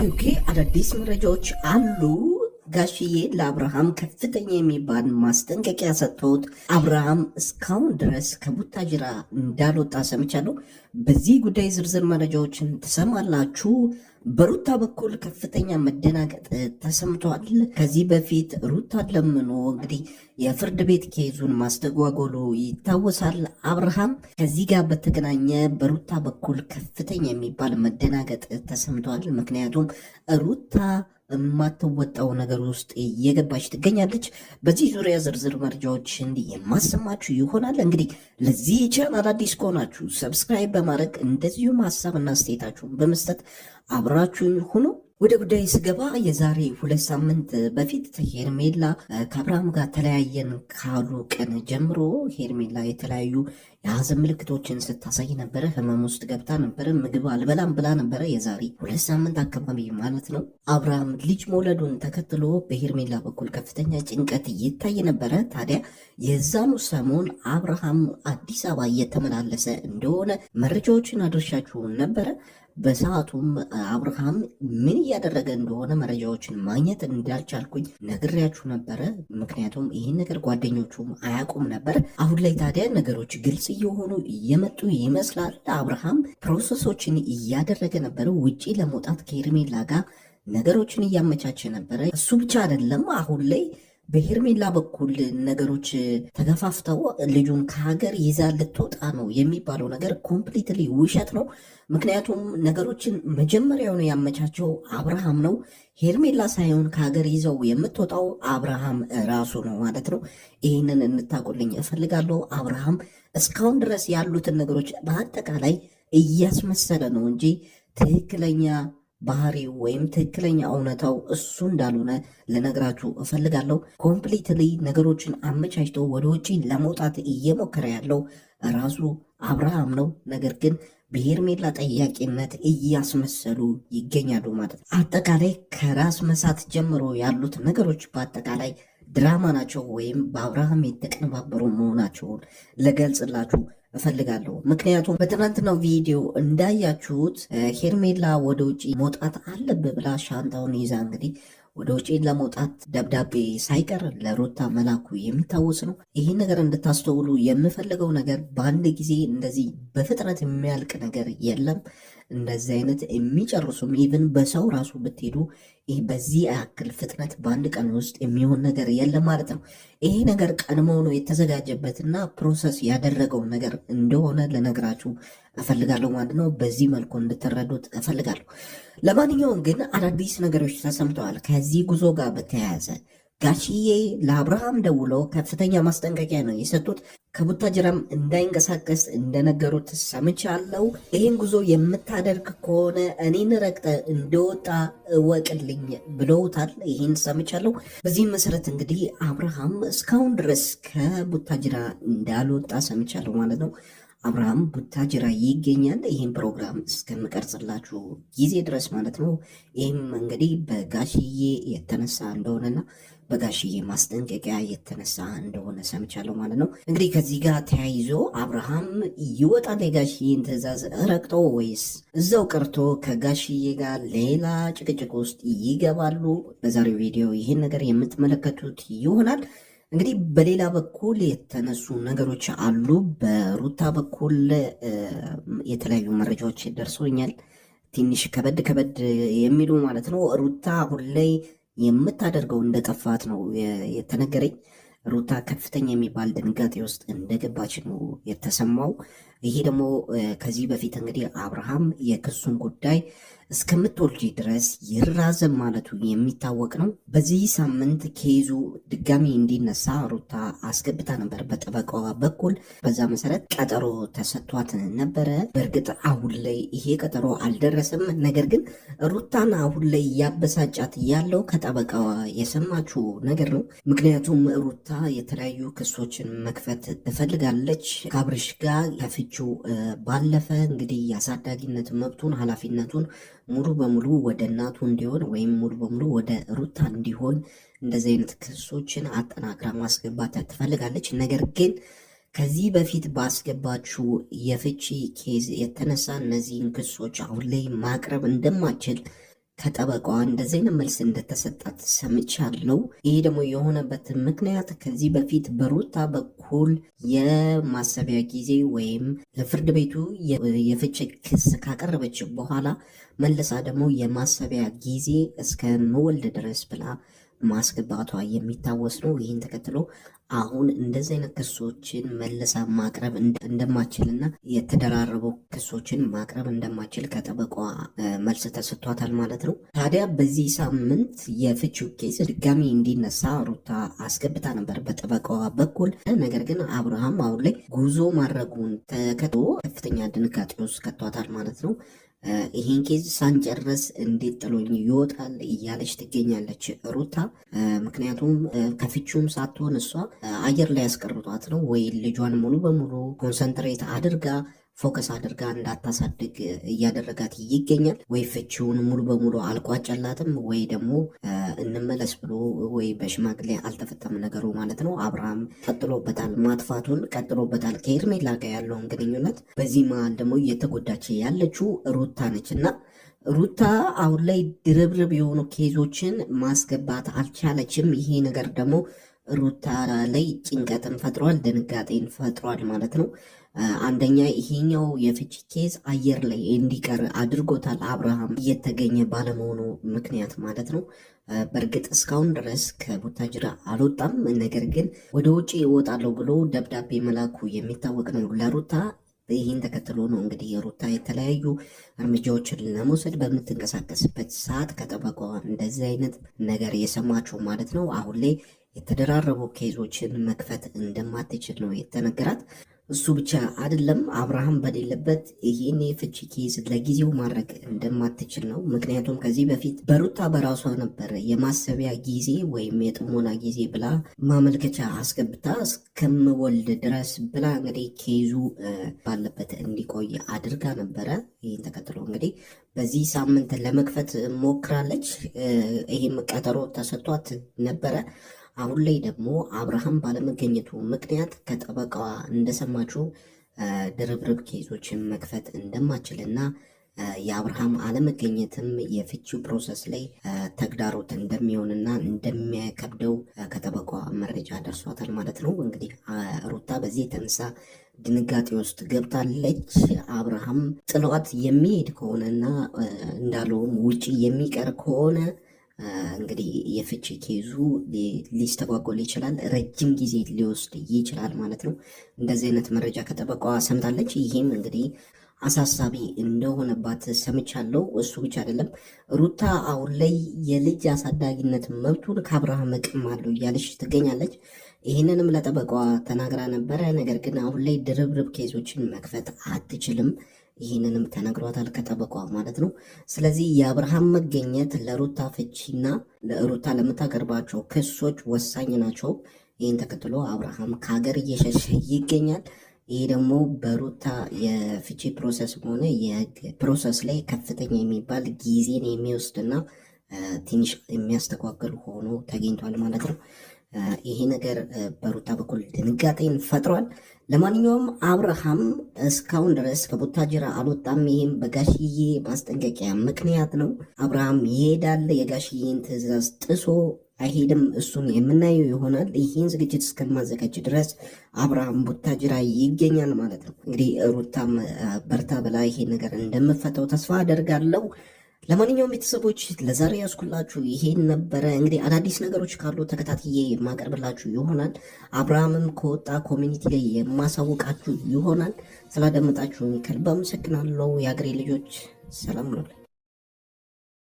ኦኬ አዳዲስ መረጃዎች አሉ። ጋሽዬ ለአብርሃም ከፍተኛ የሚባል ማስጠንቀቂያ ሰጥተውት አብርሃም እስካሁን ድረስ ከቡታጅራ እንዳልወጣ ሰምቻለሁ። በዚህ ጉዳይ ዝርዝር መረጃዎችን ትሰማላችሁ። በሩታ በኩል ከፍተኛ መደናገጥ ተሰምቷል። ከዚህ በፊት ሩታ ለምኖ እንግዲህ የፍርድ ቤት ኬዙን ማስተጓጎሉ ይታወሳል። አብርሃም ከዚህ ጋር በተገናኘ በሩታ በኩል ከፍተኛ የሚባል መደናገጥ ተሰምቷል። ምክንያቱም ሩታ የማትወጣው ነገር ውስጥ እየገባች ትገኛለች። በዚህ ዙሪያ ዝርዝር መረጃዎች እንዲህ የማሰማችሁ ይሆናል። እንግዲህ ለዚህ ቻናል አዲስ ከሆናችሁ ሰብስክራይብ በማድረግ እንደዚሁም ሀሳብና አስተያየታችሁን በመስጠት አብራችሁኝ ሁኑ። ወደ ጉዳይ ስገባ የዛሬ 2 ሳምንት በፊት ሄርሜላ ከአብርሃም ጋር ተለያየን ካሉ ቀን ጀምሮ ሄርሜላ የተለያዩ የሀዘን ምልክቶችን ስታሳይ ነበረ። ህመም ውስጥ ገብታ ነበረ። ምግብ አልበላም ብላ ነበረ። የዛሬ 2 ሳምንት አካባቢ ማለት ነው። አብርሃም ልጅ መውለዱን ተከትሎ በሄርሜላ በኩል ከፍተኛ ጭንቀት ይታይ ነበረ። ታዲያ የዛኑ ሰሞን አብርሃም አዲስ አበባ እየተመላለሰ እንደሆነ መረጃዎችን አድርሻችሁ ነበረ። በሰዓቱም አብርሃም ምን እያደረገ እንደሆነ መረጃዎችን ማግኘት እንዳልቻልኩኝ ነግሬያችሁ ነበረ። ምክንያቱም ይህን ነገር ጓደኞቹም አያውቁም ነበር። አሁን ላይ ታዲያ ነገሮች ግልጽ እየሆኑ እየመጡ ይመስላል። አብርሃም ፕሮሰሶችን እያደረገ ነበረ። ውጪ ለመውጣት ከሄርሜላ ጋር ነገሮችን እያመቻቸ ነበረ። እሱ ብቻ አይደለም፣ አሁን ላይ በሄርሜላ በኩል ነገሮች ተገፋፍተው ልጁን ከሀገር ይዛ ልትወጣ ነው የሚባለው ነገር ኮምፕሊትሊ ውሸት ነው። ምክንያቱም ነገሮችን መጀመሪያውን ያመቻቸው አብርሃም ነው። ሄርሜላ ሳይሆን ከሀገር ይዘው የምትወጣው አብርሃም ራሱ ነው ማለት ነው። ይህንን እንታቁልኝ እፈልጋለሁ። አብርሃም እስካሁን ድረስ ያሉትን ነገሮች በአጠቃላይ እያስመሰለ ነው እንጂ ትክክለኛ ባህሪው ወይም ትክክለኛ እውነታው እሱ እንዳልሆነ ልነግራችሁ እፈልጋለሁ። ኮምፕሊትሊ ነገሮችን አመቻችቶ ወደ ውጭ ለመውጣት እየሞከረ ያለው ራሱ አብርሃም ነው። ነገር ግን በሄርሜላ ጠያቂነት እያስመሰሉ ይገኛሉ ማለት ነው። አጠቃላይ ከራስ መሳት ጀምሮ ያሉት ነገሮች በአጠቃላይ ድራማ ናቸው ወይም በአብርሃም የተቀነባበሩ መሆናቸውን ልገልጽላችሁ እፈልጋለሁ። ምክንያቱም በትናንትናው ቪዲዮ እንዳያችሁት ሄርሜላ ወደ ውጭ መውጣት አለብህ ብላ ሻንጣውን ይዛ እንግዲህ ወደ ውጭ ለመውጣት ደብዳቤ ሳይቀር ለሩታ መላኩ የሚታወስ ነው። ይህ ነገር እንድታስተውሉ የምፈልገው ነገር በአንድ ጊዜ እንደዚህ በፍጥነት የሚያልቅ ነገር የለም። እንደዚህ አይነት የሚጨርሱም ኢቭን በሰው ራሱ ብትሄዱ ይህ በዚህ ያክል ፍጥነት በአንድ ቀን ውስጥ የሚሆን ነገር የለም ማለት ነው። ይሄ ነገር ቀድሞ ነው የተዘጋጀበትና ፕሮሰስ ያደረገው ነገር እንደሆነ ልነግራችሁ እፈልጋለሁ ማለት ነው። በዚህ መልኩ እንድትረዱት እፈልጋለሁ። ለማንኛውም ግን አዳዲስ ነገሮች ተሰምተዋል። ከዚህ ጉዞ ጋር በተያያዘ ጋሽዬ ለአብርሃም ደውለው ከፍተኛ ማስጠንቀቂያ ነው የሰጡት። ከቡታጅራም እንዳይንቀሳቀስ እንደነገሩት ሰምቻለሁ። ይህን ጉዞ የምታደርግ ከሆነ እኔን ረግጠ እንደወጣ እወቅልኝ ብለውታል። ይህን ሰምቻለሁ። በዚህም መሰረት እንግዲህ አብርሃም እስካሁን ድረስ ከቡታጅራ እንዳልወጣ ሰምቻለሁ ማለት ነው። አብርሃም ቡታጅራ ይገኛል። ይህም ፕሮግራም እስከምቀርጽላችሁ ጊዜ ድረስ ማለት ነው። ይህም እንግዲህ በጋሽዬ የተነሳ እንደሆነና በጋሽዬ ማስጠንቀቂያ የተነሳ እንደሆነ ሰምቻለሁ ማለት ነው። እንግዲህ ከዚህ ጋር ተያይዞ አብርሃም ይወጣል የጋሽዬን ትዕዛዝ ረግጦ ወይስ እዛው ቀርቶ ከጋሽዬ ጋር ሌላ ጭቅጭቅ ውስጥ ይገባሉ? በዛሬው ቪዲዮ ይህን ነገር የምትመለከቱት ይሆናል። እንግዲህ በሌላ በኩል የተነሱ ነገሮች አሉ። በሩታ በኩል የተለያዩ መረጃዎች ደርሶኛል። ትንሽ ከበድ የሚሉ ማለት ነው። ሩታ አሁን ላይ የምታደርገው እንደጠፋት ነው የተነገረኝ። ሩታ ከፍተኛ የሚባል ድንጋጤ ውስጥ እንደገባች ነው የተሰማው። ይሄ ደግሞ ከዚህ በፊት እንግዲህ አብርሃም የክሱን ጉዳይ እስከምትወልጂ ድረስ ይራዘም ማለቱ የሚታወቅ ነው። በዚህ ሳምንት ኬዙ ድጋሚ እንዲነሳ ሩታ አስገብታ ነበር በጠበቃዋ በኩል። በዛ መሰረት ቀጠሮ ተሰጥቷት ነበረ። በእርግጥ አሁን ላይ ይሄ ቀጠሮ አልደረሰም። ነገር ግን ሩታን አሁን ላይ ያበሳጫት ያለው ከጠበቃዋ የሰማችው ነገር ነው። ምክንያቱም ሩታ የተለያዩ ክሶችን መክፈት ትፈልጋለች ከአብርሽ ጋር ከፍቺው ባለፈ እንግዲህ የአሳዳጊነት መብቱን ኃላፊነቱን ሙሉ በሙሉ ወደ እናቱ እንዲሆን ወይም ሙሉ በሙሉ ወደ ሩታ እንዲሆን እንደዚህ አይነት ክሶችን አጠናክራ ማስገባት ትፈልጋለች። ነገር ግን ከዚህ በፊት ባስገባችው የፍቺ ኬዝ የተነሳ እነዚህን ክሶች አሁን ላይ ማቅረብ እንደማችል ከጠበቃዋ እንደዚህ አይነት መልስ እንደተሰጣት ሰምቻለሁ። ይሄ ደግሞ የሆነበት ምክንያት ከዚህ በፊት በሩታ በኩል የማሰቢያ ጊዜ ወይም ለፍርድ ቤቱ የፍቺ ክስ ካቀረበች በኋላ መልሳ ደግሞ የማሰቢያ ጊዜ እስከ መወልድ ድረስ ብላ ማስገባቷ የሚታወስ ነው። ይህን ተከትሎ አሁን እንደዚህ አይነት ክሶችን መልሳ ማቅረብ እንደማችልና የተደራረቡ ክሶችን ማቅረብ እንደማችል ከጠበቋ መልስ ተሰጥቷታል ማለት ነው። ታዲያ በዚህ ሳምንት የፍቺው ኬስ ድጋሚ እንዲነሳ ሩታ አስገብታ ነበር በጠበቃዋ በኩል። ነገር ግን አብርሃም አሁን ላይ ጉዞ ማድረጉን ተከትሎ ከፍተኛ ድንጋጤ ውስጥ ከቷታል ማለት ነው። ይህን ኬዝ ሳንጨርስ እንዴት ጥሎኝ ይወጣል እያለች ትገኛለች ሩታ። ምክንያቱም ከፍቹም ሳትሆን እሷ አየር ላይ ያስቀርጧት ነው ወይ ልጇን ሙሉ በሙሉ ኮንሰንትሬት አድርጋ ፎከስ አድርጋ እንዳታሳድግ እያደረጋት ይገኛል። ወይ ፍቺውን ሙሉ በሙሉ አልቋጨላትም፣ ወይ ደግሞ እንመለስ ብሎ ወይ በሽማግሌ አልተፈታም ነገሩ ማለት ነው። አብርሃም ቀጥሎበታል፣ ማጥፋቱን ቀጥሎበታል ከሄርሜላ ጋር ያለውን ግንኙነት። በዚህ መሀል ደግሞ እየተጎዳች ያለችው ሩታ ነች እና ሩታ አሁን ላይ ድርብርብ የሆኑ ኬዞችን ማስገባት አልቻለችም። ይሄ ነገር ደግሞ ሩታ ላይ ጭንቀትን ፈጥሯል፣ ድንጋጤን ፈጥሯል ማለት ነው። አንደኛ ይሄኛው የፍቺ ኬዝ አየር ላይ እንዲቀር አድርጎታል፣ አብርሃም እየተገኘ ባለመሆኑ ምክንያት ማለት ነው። በእርግጥ እስካሁን ድረስ ከቡታጅራ አልወጣም። ነገር ግን ወደ ውጭ እወጣለሁ ብሎ ደብዳቤ መላኩ የሚታወቅ ነው ለሩታ። ይህን ተከትሎ ነው እንግዲህ ሩታ የተለያዩ እርምጃዎችን ለመውሰድ በምትንቀሳቀስበት ሰዓት ከጠበቃዋ እንደዚህ አይነት ነገር የሰማችው ማለት ነው። አሁን ላይ የተደራረቡ ኬዞችን መክፈት እንደማትችል ነው የተነገራት። እሱ ብቻ አይደለም፣ አብርሃም በሌለበት ይህን የፍቺ ኬዝ ለጊዜው ማድረግ እንደማትችል ነው። ምክንያቱም ከዚህ በፊት በሩታ በራሷ ነበር የማሰቢያ ጊዜ ወይም የጥሞና ጊዜ ብላ ማመልከቻ አስገብታ እስከምወልድ ድረስ ብላ እንግዲህ ኬዙ ባለበት እንዲቆይ አድርጋ ነበረ። ይህን ተከትሎ እንግዲህ በዚህ ሳምንት ለመክፈት ሞክራለች። ይህም ቀጠሮ ተሰጥቷት ነበረ። አሁን ላይ ደግሞ አብርሃም ባለመገኘቱ ምክንያት ከጠበቃዋ እንደሰማችው ድርብርብ ኬዞችን መክፈት እንደማችልና የአብርሃም አለመገኘትም የፍቺው ፕሮሰስ ላይ ተግዳሮት እንደሚሆንና እንደሚያከብደው ከጠበቃዋ መረጃ ደርሷታል ማለት ነው። እንግዲህ ሩታ በዚህ የተነሳ ድንጋጤ ውስጥ ገብታለች። አብርሃም ጥሏት የሚሄድ ከሆነና እንዳለውም ውጪ የሚቀር ከሆነ እንግዲህ የፍቺ ኬዙ ሊስተጓጎል ይችላል፣ ረጅም ጊዜ ሊወስድ ይችላል ማለት ነው። እንደዚህ አይነት መረጃ ከጠበቃዋ ሰምታለች። ይህም እንግዲህ አሳሳቢ እንደሆነባት ሰምቻለሁ። እሱ ብቻ አይደለም፣ ሩታ አሁን ላይ የልጅ አሳዳጊነት መብቱን ከአብርሃም እቀማለሁ እያለች ትገኛለች። ይህንንም ለጠበቃዋ ተናግራ ነበረ። ነገር ግን አሁን ላይ ድርብርብ ኬዞችን መክፈት አትችልም። ይህንንም ተነግሯታል ከጠበቋ ማለት ነው። ስለዚህ የአብርሃም መገኘት ለሩታ ፍቺና ለሩታ ለምታቀርባቸው ክሶች ወሳኝ ናቸው። ይህን ተከትሎ አብርሃም ከሀገር እየሸሸ ይገኛል። ይህ ደግሞ በሩታ የፍቺ ፕሮሰስ ሆነ የህግ ፕሮሰስ ላይ ከፍተኛ የሚባል ጊዜን የሚወስድና ትንሽ የሚያስተጓግል ሆኖ ተገኝቷል ማለት ነው። ይሄ ነገር በሩታ በኩል ድንጋጤን ፈጥሯል። ለማንኛውም አብርሃም እስካሁን ድረስ ከቡታጅራ አልወጣም። ይህም በጋሽዬ ማስጠንቀቂያ ምክንያት ነው። አብርሃም ይሄዳል፣ የጋሽዬን ትዕዛዝ ጥሶ አይሄድም። እሱን የምናየው ይሆናል። ይህን ዝግጅት እስከማዘጋጅ ድረስ አብርሃም ቡታጅራ ይገኛል ማለት ነው። እንግዲህ ሩታም በርታ ብላ ይሄን ነገር እንደምፈተው ተስፋ አደርጋለሁ። ለማንኛውም ቤተሰቦች ለዛሬ ያስኩላችሁ ይሄን ነበረ። እንግዲህ አዳዲስ ነገሮች ካሉ ተከታትዬ የማቀርብላችሁ ይሆናል። አብርሃምም ከወጣ ኮሚኒቲ ላይ የማሳውቃችሁ ይሆናል። ስላደመጣችሁ ከልብ አመሰግናለሁ። የአገሬ ልጆች ሰላም ነው።